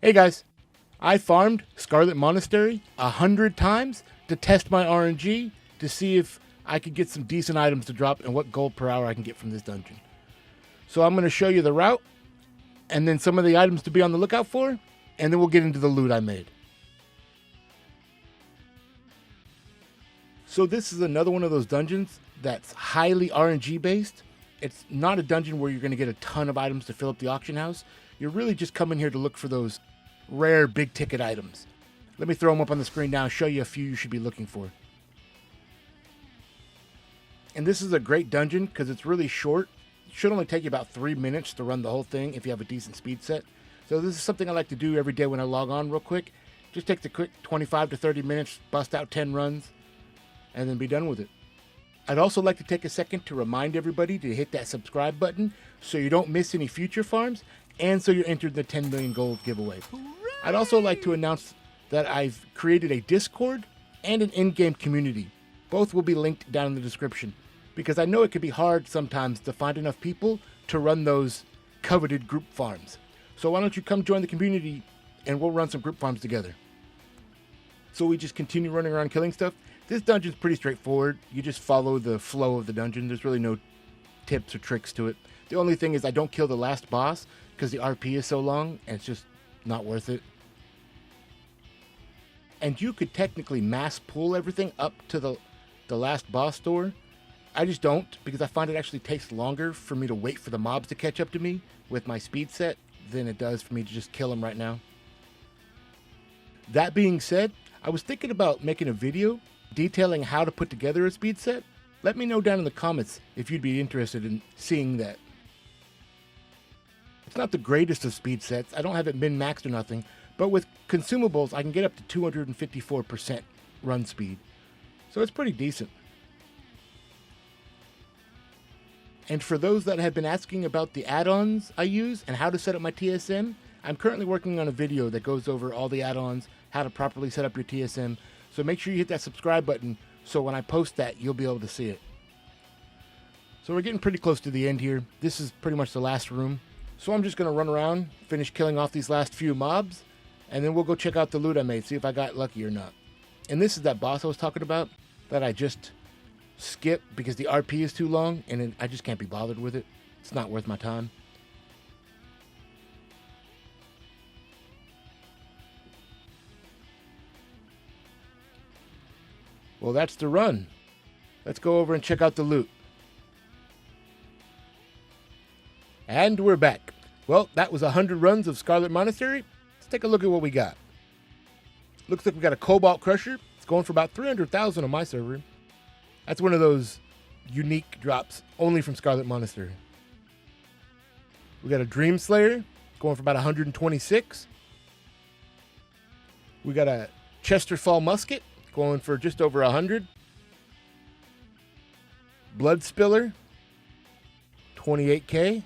Hey guys, I farmed Scarlet Monastery 100 times to test my RNG to see if I could get some decent items to drop and what gold per hour I can get from this dungeon. So I'm going to show you the route and then some of the items to be on the lookout for, and then we'll get into the loot I made. So this is another one of those dungeons that's highly RNG based. It's not a dungeon where you're going to get a ton of items to fill up the auction house. You're really just coming here to look for those rare big ticket items. Let me throw them up on the screen now and show you a few you should be looking for. And this is a great dungeon because it's really short. It should only take you about 3 minutes to run the whole thing if you have a decent speed set. So this is something I like to do every day when I log on real quick. Just take the quick 25 to 30 minutes, bust out 10 runs, and then be done with it. I'd also like to take a second to remind everybody to hit that subscribe button so you don't miss any future farms and so you're entered the 10 million gold giveaway. Hooray! I'd also like to announce that I've created a Discord and an in-game community. Both will be linked down in the description because I know it can be hard sometimes to find enough people to run those coveted group farms. So why don't you come join the community and we'll run some group farms together. So we just continue running around killing stuff. This dungeon's pretty straightforward. You just follow the flow of the dungeon. There's really no tips or tricks to it. The only thing is I don't kill the last boss because the RP is so long and it's just not worth it. And you could technically mass pull everything up to the last boss door. I just don't because I find it actually takes longer for me to wait for the mobs to catch up to me with my speed set than it does for me to just kill them right now. That being said, I was thinking about making a video detailing how to put together a speed set. Let me know down in the comments if you'd be interested in seeing that. It's not the greatest of speed sets. I don't have it min-maxed or nothing, but with consumables, I can get up to 254% run speed. So it's pretty decent. And for those that have been asking about the add-ons I use and how to set up my TSM, I'm currently working on a video that goes over all the add-ons, how to properly set up your TSM. So make sure you hit that subscribe button so when I post that, you'll be able to see it. So we're getting pretty close to the end here. This is pretty much the last room. So I'm just going to run around, finish killing off these last few mobs, and then we'll go check out the loot I made, see if I got lucky or not. And this is that boss I was talking about that I just skipped because the RP is too long and I just can't be bothered with it. It's not worth my time. Well, that's the run. Let's go over and check out the loot. And we're back. Well, that was 100 runs of Scarlet Monastery. Let's take a look at what we got. Looks like we got a Cobalt Crusher. It's going for about 300,000 on my server. That's one of those unique drops only from Scarlet Monastery. We got a Dream Slayer going for about 126. We got a Chesterfall Musket going for just over 100. Blood Spiller, 28k.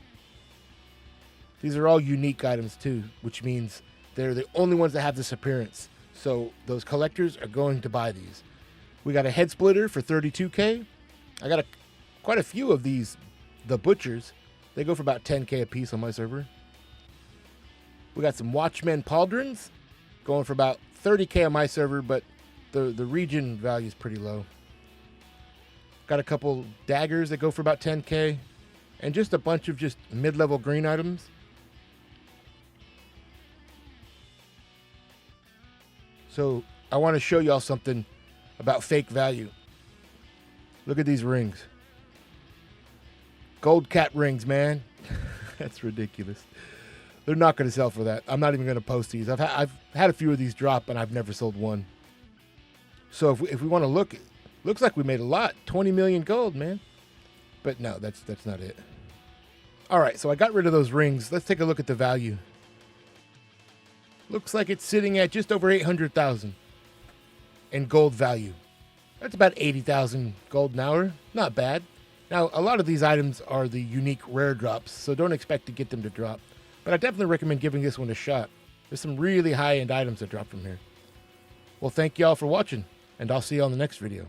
These are all unique items too, which means they're the only ones that have this appearance. So those collectors are going to buy these. We got a Head Splitter for 32k. I got quite a few of these, the Butchers. They go for about 10k a piece on my server. We got some Watchmen Pauldrons going for about 30k on my server, but the region value is pretty low. Got a couple daggers that go for about 10k and just a bunch of just mid-level green items. So I want to show y'all something about fake value. Look at these rings. Gold cat rings, man. That's ridiculous. They're not going to sell for that. I'm not even going to post these. I've had a few of these drop and I've never sold one. So if we want to look, looks like we made a lot. 20 million gold, man. But no, that's not it. All right, so I got rid of those rings. Let's take a look at the value. Looks like it's sitting at just over 800,000 in gold value. That's about 80,000 gold an hour. Not bad. Now, a lot of these items are the unique rare drops, so don't expect to get them to drop. But I definitely recommend giving this one a shot. There's some really high-end items that drop from here. Well, thank you all for watching, and I'll see you on the next video.